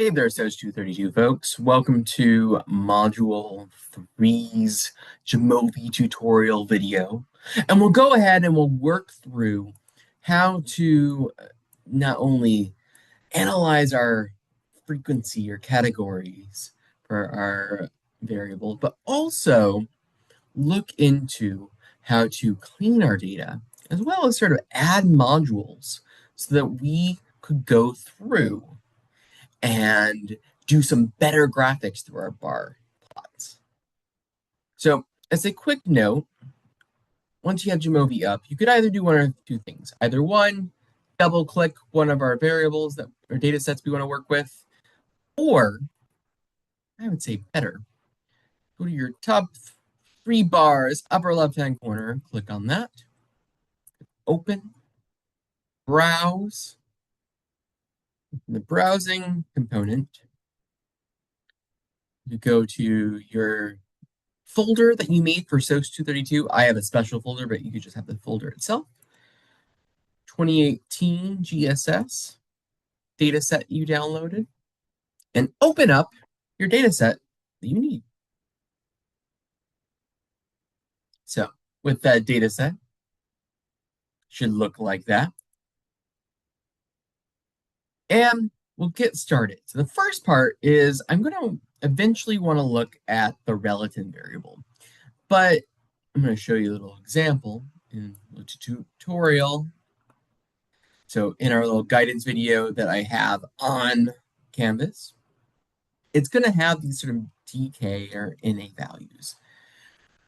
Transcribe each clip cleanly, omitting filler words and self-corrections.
Hey there, SOS 232 folks. Welcome to Module 3's Jamovi tutorial video. And we'll go ahead and we'll work through how to not only analyze our frequency or categories for our variable, but also look into how to clean our data, as well as sort of add modules so that we could go through and do some better graphics through our bar plots. So as a quick note, once you have Jamovi up, you could either do one or two things. Either one, double click one of our variables that or data sets we want to work with, or I would say better, go to your top three bars, upper left-hand corner, click on that, open, browse, the browsing component, you go to your folder that you made for SOS 232. I have a special folder, but you could just have the folder itself. 2018 GSS data set you downloaded, and open up your data set that you need. So with that data set, should look like that. And we'll get started. So the first part is I'm going to eventually want to look at the relative variable, but I'm going to show you a little example in the tutorial. So in our little guidance video that I have on Canvas, it's going to have these sort of DK or NA values.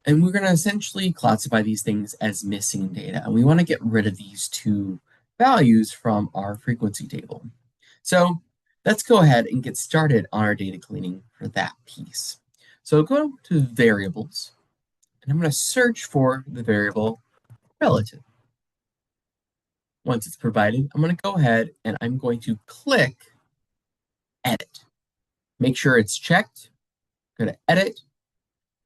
And we're going to essentially classify these things as missing data. And we want to get rid of these two values from our frequency table. So let's go ahead and get started on our data cleaning for that piece. So go to variables, and I'm going to search for the variable relative. Once it's provided, I'm going to go ahead and I'm going to click edit. Make sure it's checked. Go to edit.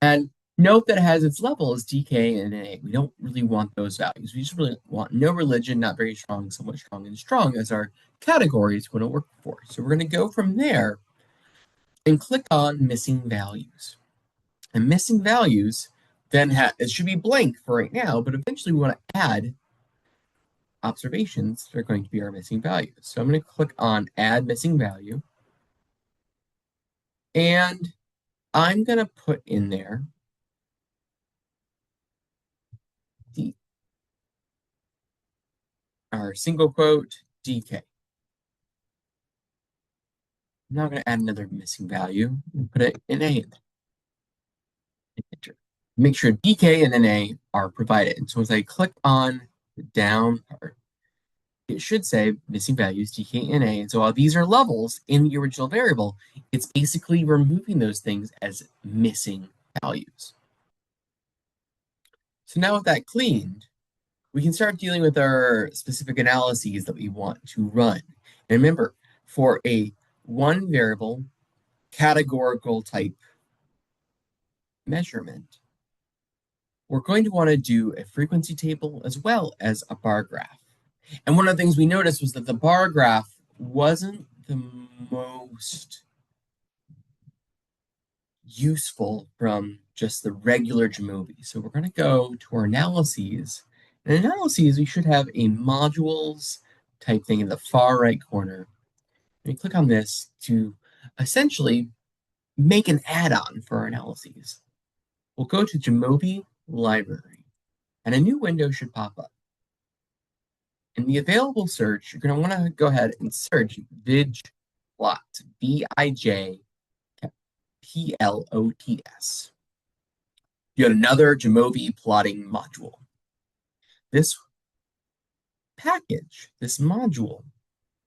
And note that it has its level as DK and NA. We don't really want those values. We just really want no religion, not very strong, somewhat strong, and strong as our categories we want to work for. So we're going to go from there and click on missing values. And missing values then it should be blank for right now, but eventually we want to add observations that are going to be our missing values. So I'm going to click on add missing value. And I'm going to put in there our single quote DK. I'm now going to add another missing value and put it in A. Enter. Make sure DK and NA are provided. And so as I click on the down part, it should say missing values DK and NA. And so while these are levels in the original variable, it's basically removing those things as missing values. So now with that cleaned, we can start dealing with our specific analyses that we want to run. And remember, for a one variable categorical type measurement, we're going to want to do a frequency table as well as a bar graph. And one of the things we noticed was that the bar graph wasn't the most useful from just the regular Jamovi. So we're going to go to our analyses. In analyses, we should have a modules type thing in the far right corner. And we click on this to essentially make an add-on for our analyses. We'll go to Jamovi Library, and a new window should pop up. In the available search, you're going to want to go ahead and search VIJPLOT, VIJPLOTS. You got another Jamovi plotting module. This package, this module,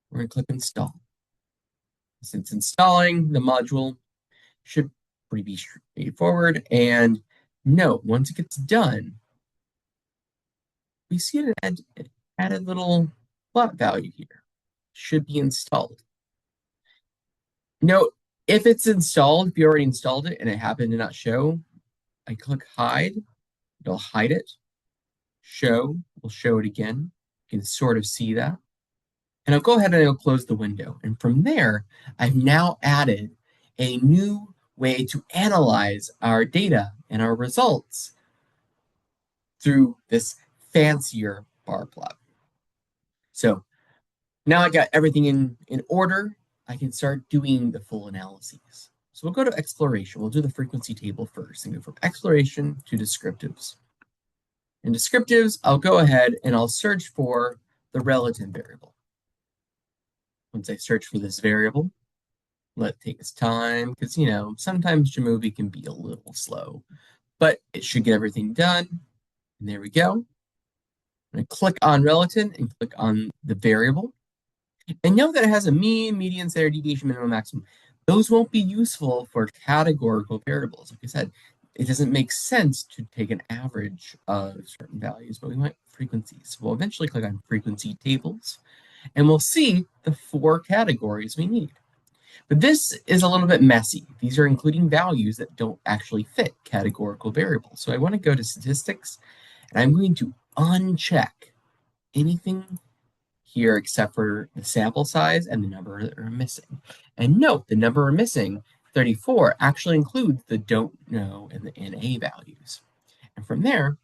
we're going to click install. Since installing the module should pretty be straightforward. And note, once it gets done, we see an added little plot value here. Should be installed. Note, if it's installed, if you already installed it and it happened to not show, I click hide, it'll hide it. Show will show it again. You can sort of see that. And I'll go ahead and I'll close the window. And from there, I've now added a new way to analyze our data and our results through this fancier bar plot. So now I got everything in order. I can start doing the full analyses. So we'll go to exploration. We'll do the frequency table first and go from exploration to descriptives. In descriptives, I'll go ahead and I'll search for the relative variable. Once I search for this variable, let it take its time because, sometimes Jamovi can be a little slow, but it should get everything done. And there we go. I click on relative and click on the variable. And note that it has a mean, median, standard deviation, minimum, maximum. Those won't be useful for categorical variables. Like I said, it doesn't make sense to take an average of certain values, but we want frequencies. We'll eventually click on frequency tables, and we'll see the 4 categories we need. But this is a little bit messy. These are including values that don't actually fit categorical variables. So I want to go to statistics, and I'm going to uncheck anything here except for the sample size and the number that are missing. And note, the number we're missing, 34, actually includes the don't know and the NA values. And from there,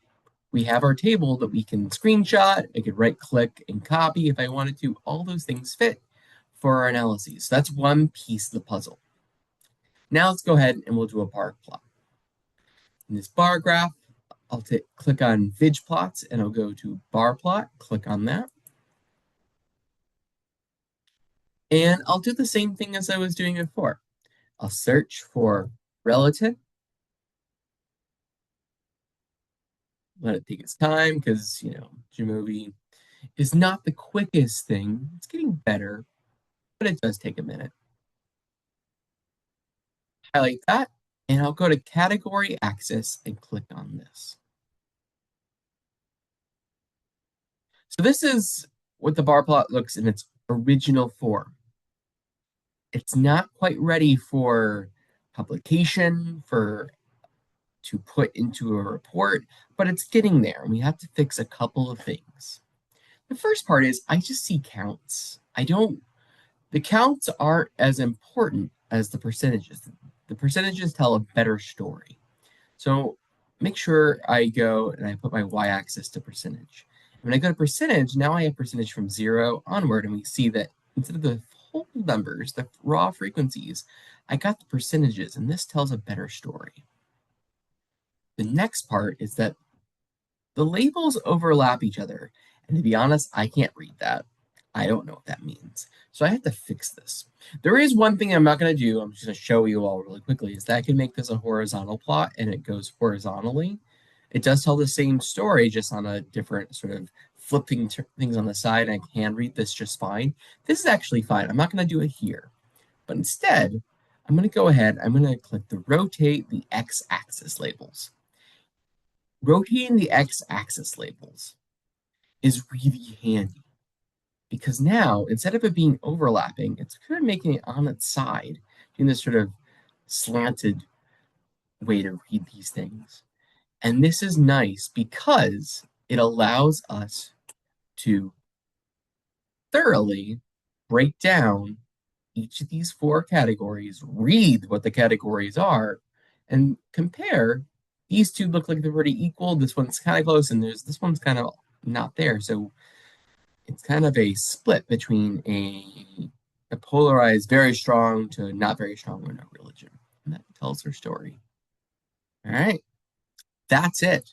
we have our table that we can screenshot. I could right click and copy if I wanted to. All those things fit for our analyses. So that's one piece of the puzzle. Now let's go ahead and we'll do a bar plot. In this bar graph, I'll click on Vidge plots and I'll go to bar plot, click on that. And I'll do the same thing as I was doing before. I'll search for relative. Let it take its time because, Jamovi is not the quickest thing. It's getting better, but it does take a minute. Highlight that, and I'll go to category axis and click on this. So this is what the bar plot looks in its original form. It's not quite ready for publication, to put into a report, but it's getting there. And we have to fix a couple of things. The first part is I just see counts. The counts aren't as important as the percentages. The percentages tell a better story. So make sure I go and I put my y-axis to percentage. When I go to percentage, now I have percentage from 0 onward, and we see that instead of the whole numbers, the raw frequencies, I got the percentages, and this tells a better story. The next part is that the labels overlap each other. And to be honest, I can't read that. I don't know what that means. So I have to fix this. There is one thing I'm not going to do. I'm just going to show you all really quickly is that I can make this a horizontal plot and it goes horizontally. It does tell the same story just on a different sort of flipping things on the side. I can read this just fine. This is actually fine. I'm not going to do it here. But instead, I'm going to go ahead. I'm going to click the rotate the x-axis labels. Rotating the x-axis labels is really handy because now, instead of it being overlapping, it's kind of making it on its side, doing this sort of slanted way to read these things. And this is nice because it allows us to thoroughly break down each of these 4 categories, read what the categories are, and compare. These two look like they're pretty equal. This one's kind of close, and this one's kind of not there. So it's kind of a split between a polarized very strong to not very strong or no religion. And that tells her story. All right. That's it.